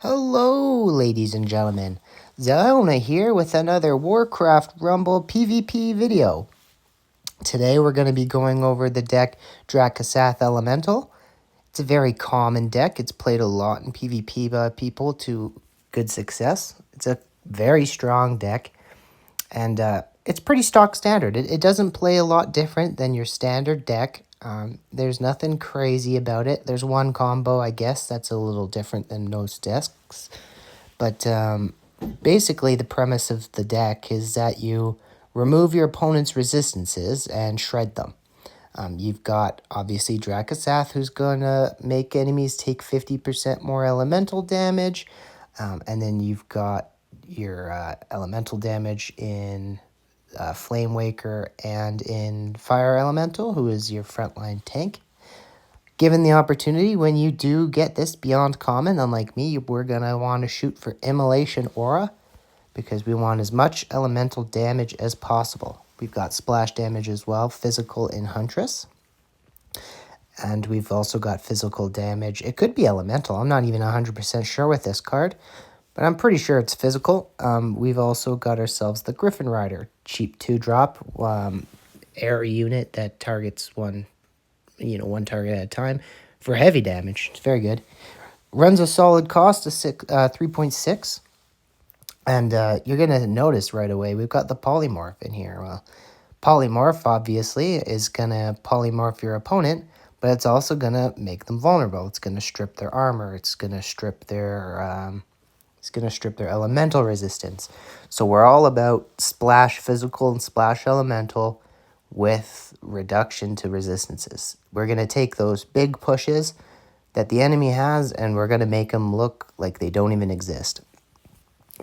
Hello, ladies and gentlemen. Ziona here with another Warcraft Rumble PvP video. Today we're going to be going over the deck Drakkisath Elemental. It's a very common deck. It's played a lot in PvP by people to good success. It's a very strong deck, and it's pretty stock standard. It doesn't play a lot different than your standard deck. There's nothing crazy about it. There's one combo, I guess, that's a little different than most decks. But basically, the premise of the deck is that you remove your opponent's resistances and shred them. You've got, obviously, Drakkisath, who's going to make enemies take 50% more elemental damage. And then you've got your elemental damage in Flamewaker and in Fire Elemental, who is your frontline tank. Given the opportunity, when you do get this beyond common, unlike me, we're going to want to shoot for Immolation Aura, because we want as much elemental damage as possible. We've got splash damage as well, physical in Huntress. And we've also got physical damage. It could be elemental. I'm not even 100% sure with this card, but I'm pretty sure it's physical. We've also got ourselves the Griffin Rider, cheap 2-drop air unit that targets one target at a time for heavy damage. It's very good. Runs a solid cost of 3.6. And you're going to notice right away, we've got the polymorph in here. Well, polymorph, obviously, is going to polymorph your opponent, but it's also going to make them vulnerable. It's going to strip their armor. It's going to strip their elemental resistance. So we're all about splash physical and splash elemental with reduction to resistances. We're going to take those big pushes that the enemy has, and we're going to make them look like they don't even exist.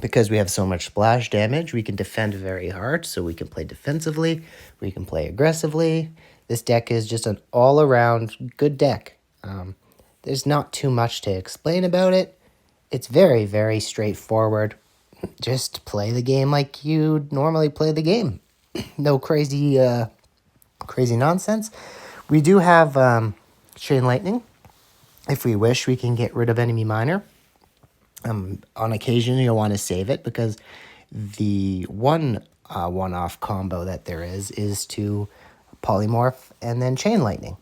Because we have so much splash damage, we can defend very hard, so we can play defensively, we can play aggressively. This deck is just an all-around good deck. There's not too much to explain about it. It's very, very straightforward. Just play the game like you normally play the game. No crazy nonsense. We do have Chain Lightning. If we wish, we can get rid of Enemy Miner. On occasion, you'll want to save it, because the one-off combo that there is to polymorph and then Chain Lightning.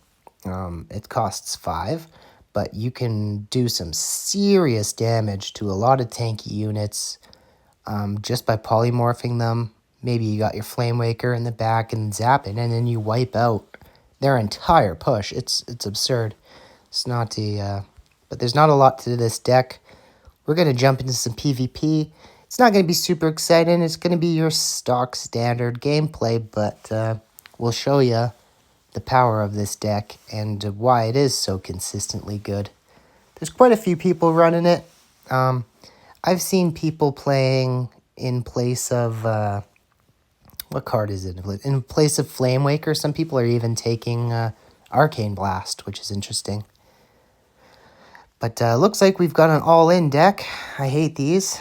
It costs 5, but you can do some serious damage to a lot of tanky units just by polymorphing them. Maybe you got your Flamewaker in the back and zap it, and then you wipe out their entire push. It's absurd. It's not but there's not a lot to this deck. We're going to jump into some PvP. It's not going to be super exciting. It's going to be your stock standard gameplay, but we'll show you the power of this deck and why it is so consistently good. There's quite a few people running it. I've seen people playing in place of... what card is it? In place of Flamewaker, some people are even taking Arcane Blast, which is interesting. But looks like we've got an all-in deck. I hate these.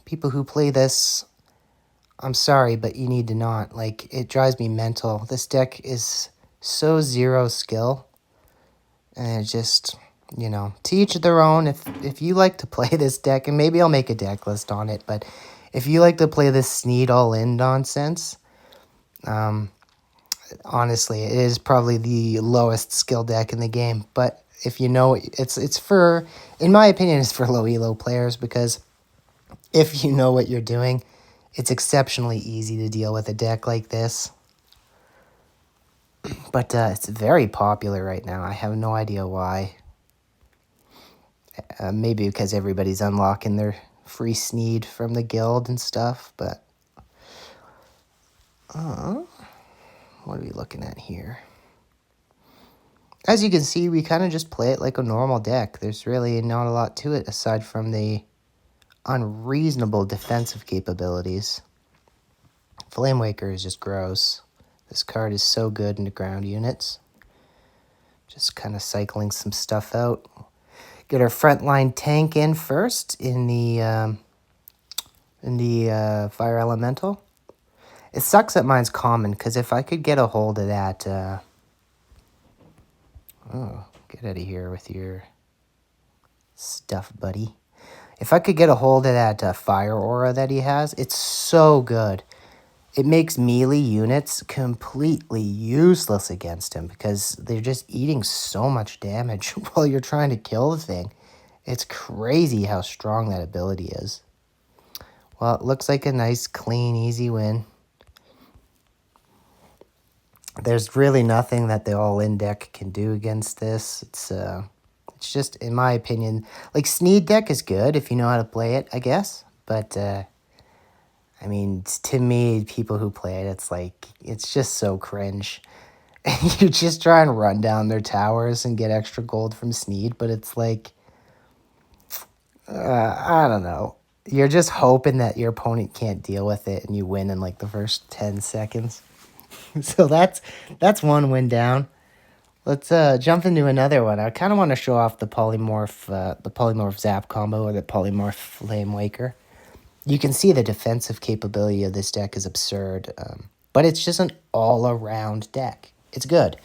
People who play this, I'm sorry, but you need to not. Like, it drives me mental. This deck is so zero skill. And it just, to each their own. If you like to play this deck, and maybe I'll make a deck list on it, but if you like to play this Sneed all-in nonsense, honestly, it is probably the lowest skill deck in the game. But if you know, it's for, in my opinion, it's for low elo players, because if you know what you're doing, it's exceptionally easy to deal with a deck like this. But it's very popular right now. I have no idea why. Maybe because everybody's unlocking their free Sneed from the guild and stuff, but what are we looking at here? As you can see, we kind of just play it like a normal deck. There's really not a lot to it aside from the unreasonable defensive capabilities. Flamewaker is just gross. This card is so good into ground units. Just kind of cycling some stuff out. Get our frontline tank in first in the Fire Elemental. It sucks that mine's common, because if I could get a hold of that... oh, get out of here with your stuff, buddy. If I could get a hold of that fire aura that he has, it's so good. It makes melee units completely useless against him because they're just eating so much damage while you're trying to kill the thing. It's crazy how strong that ability is. Well, it looks like a nice, clean, easy win. There's really nothing that the all-in deck can do against this. It's just, in my opinion, like Sneed deck is good if you know how to play it, I guess. But I mean, to me, people who play it, it's like it's just so cringe. You just try and run down their towers and get extra gold from Sneed, but it's like, I don't know. You're just hoping that your opponent can't deal with it and you win in like the first 10 seconds. So that's one win down. Let's jump into another one. I kind of want to show off the polymorph zap combo or the polymorph flame waker. You can see the defensive capability of this deck is absurd, but it's just an all-around deck. It's good.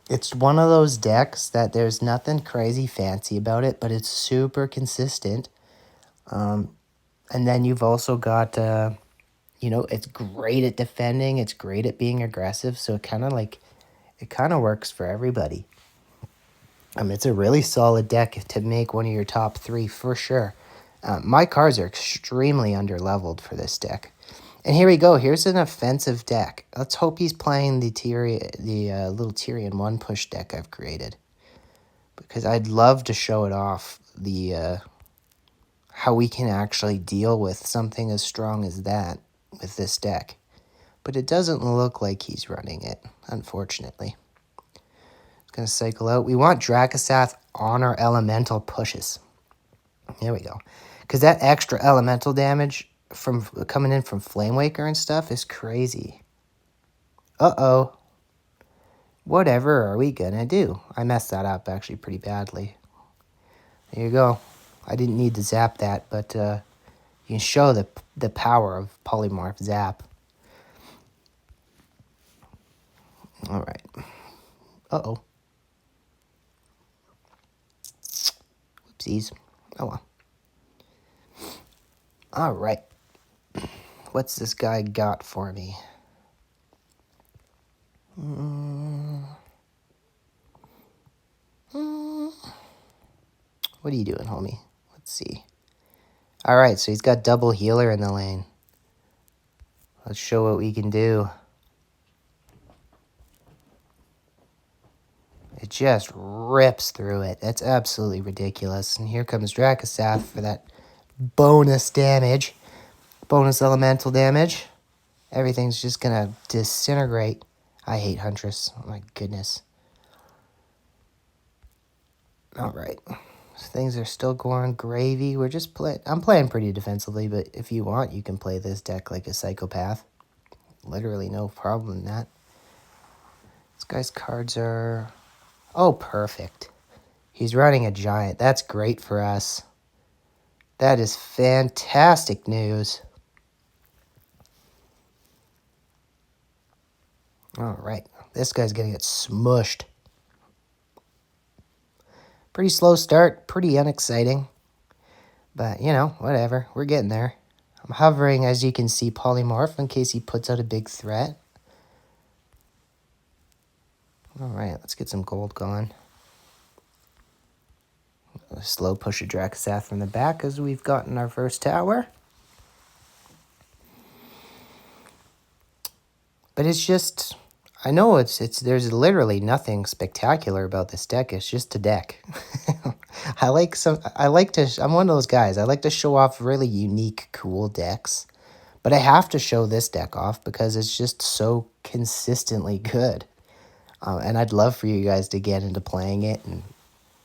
It's one of those decks that there's nothing crazy fancy about it, but it's super consistent. And then you've also got, it's great at defending. It's great at being aggressive. So it kind of works for everybody. It's a really solid deck to make one of your top 3 for sure. My cards are extremely underleveled for this deck. And here we go. Here's an offensive deck. Let's hope he's playing the little Tyrion 1 push deck I've created. Because I'd love to show it off, how we can actually deal with something as strong as that with this deck. But it doesn't look like he's running it, unfortunately. It's going to cycle out. We want Drakkisath on our elemental pushes. There we go. Because that extra elemental damage from coming in from Flamewaker and stuff is crazy. Uh-oh. Whatever are we going to do? I messed that up actually pretty badly. There you go. I didn't need to zap that, but you can show the power of polymorph zap. All right. Uh-oh. Whoopsies. Oh well. All right. What's this guy got for me? What are you doing, homie? Let's see. All right, so he's got double healer in the lane. Let's show what we can do. It just rips through it. That's absolutely ridiculous. And here comes Drakkisath for that bonus damage. Bonus elemental damage. Everything's just going to disintegrate. I hate Huntress. Oh my goodness. All right. Things are still going gravy. We're just I'm playing pretty defensively, but if you want, you can play this deck like a psychopath. Literally no problem in that. This guy's cards are... Oh, perfect. He's running a giant. That's great for us. That is fantastic news. All right. This guy's going to get smushed. Pretty slow start. Pretty unexciting. But, whatever. We're getting there. I'm hovering, as you can see, polymorph in case he puts out a big threat. All right, let's get some gold going. A slow push of Drakkisath from the back as we've gotten our first tower. But it's just... I know there's literally nothing spectacular about this deck. It's just a deck. I'm one of those guys. I like to show off really unique, cool decks. But I have to show this deck off because it's just so consistently good. And I'd love for you guys to get into playing it and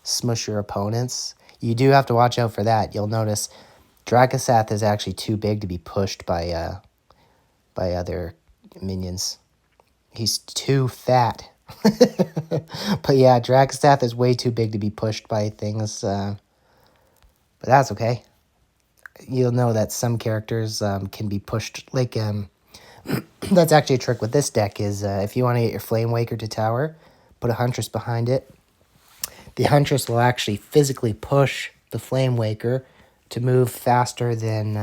smush your opponents. You do have to watch out for that. You'll notice Drakkisath is actually too big to be pushed by other minions. He's too fat. But yeah, Drakkisath is way too big to be pushed by things. But that's okay. You'll know that some characters can be pushed. Like, that's actually a trick with this deck is if you want to get your Flamewaker to tower, put a Huntress behind it. The Huntress will actually physically push the Flame Waker to move faster than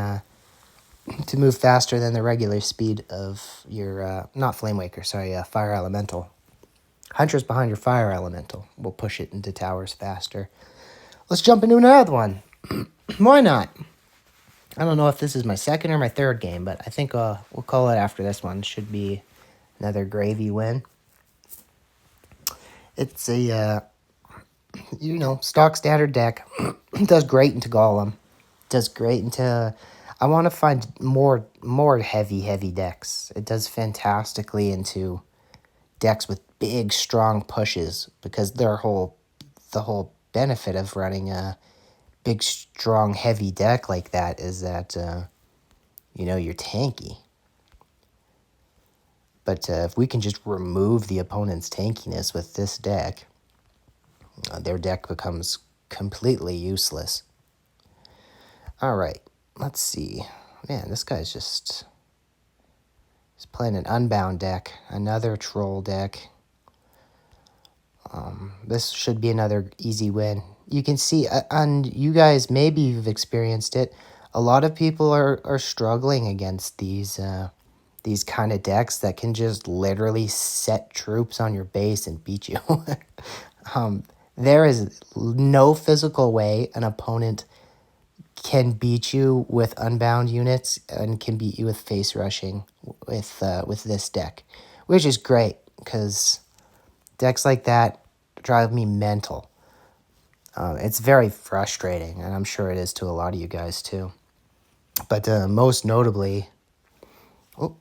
the regular speed of your not Flame Waker, sorry, Fire Elemental. Hunters behind your Fire Elemental will push it into towers faster. Let's jump into another one. Why not? I don't know if this is my second or my third game, but I think we'll call it after this one. Should be another gravy win. It's a, stock standard deck. It does great into Golem. Does great into... I want to find more heavy decks. It does fantastically into decks with big, strong pushes, because the whole benefit of running a big, strong, heavy deck like that is that, you're tanky. But if we can just remove the opponent's tankiness with this deck, their deck becomes completely useless. All right, let's see. Man, this guy's just... He's playing an Unbound deck, another troll deck. This should be another easy win. You can see, and you guys, maybe you've experienced it, a lot of people are struggling against these kind of decks that can just literally set troops on your base and beat you. There is no physical way an opponent can beat you with Unbound units and can beat you with face rushing with this deck, which is great, because decks like that drive me mental. It's very frustrating, and I'm sure it is to a lot of you guys too. But most notably... Oh,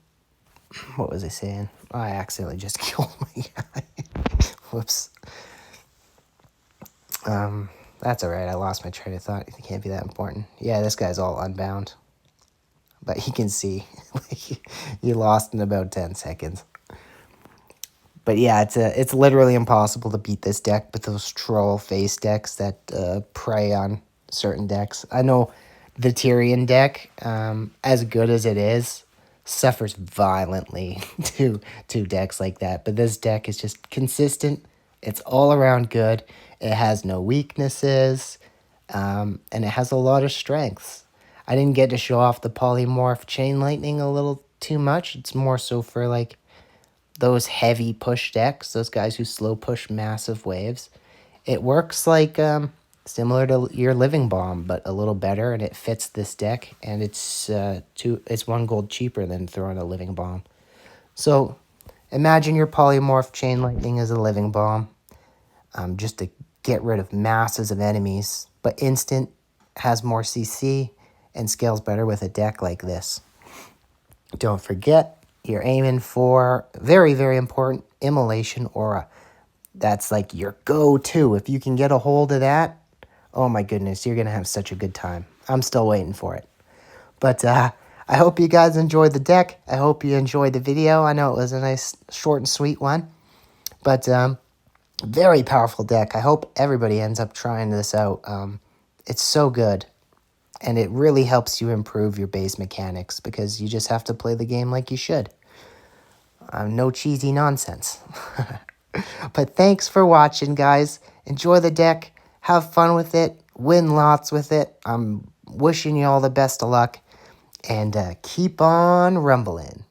what was I saying? Oh, I accidentally just killed my guy. Whoops. That's alright, I lost my train of thought. It can't be that important. Yeah, this guy's all Unbound. But you can see, you lost in about 10 seconds. But yeah, it's literally impossible to beat this deck with those troll face decks that prey on certain decks. I know the Tyrion deck, as good as it is, suffers violently to decks like that. But this deck is just consistent. It's all around good. It has no weaknesses, and it has a lot of strengths. I didn't get to show off the Polymorph Chain Lightning a little too much. It's more so for like those heavy push decks, those guys who slow push massive waves. It works like similar to your Living Bomb, but a little better, and it fits this deck, and it's 1 gold cheaper than throwing a Living Bomb. So imagine your Polymorph Chain Lightning as a Living Bomb, just to get rid of masses of enemies, but instant, has more CC, and scales better with a deck like this. Don't forget, you're aiming for, very, very important, Immolation Aura. That's like your go-to. If you can get a hold of that, oh my goodness, you're going to have such a good time. I'm still waiting for it. But I hope you guys enjoyed the deck. I hope you enjoyed the video. I know it was a nice, short and sweet one. But very powerful deck. I hope everybody ends up trying this out. It's so good. And it really helps you improve your base mechanics, because you just have to play the game like you should. No cheesy nonsense. But thanks for watching, guys. Enjoy the deck. Have fun with it. Win lots with it. I'm wishing you all the best of luck. And keep on rumbling.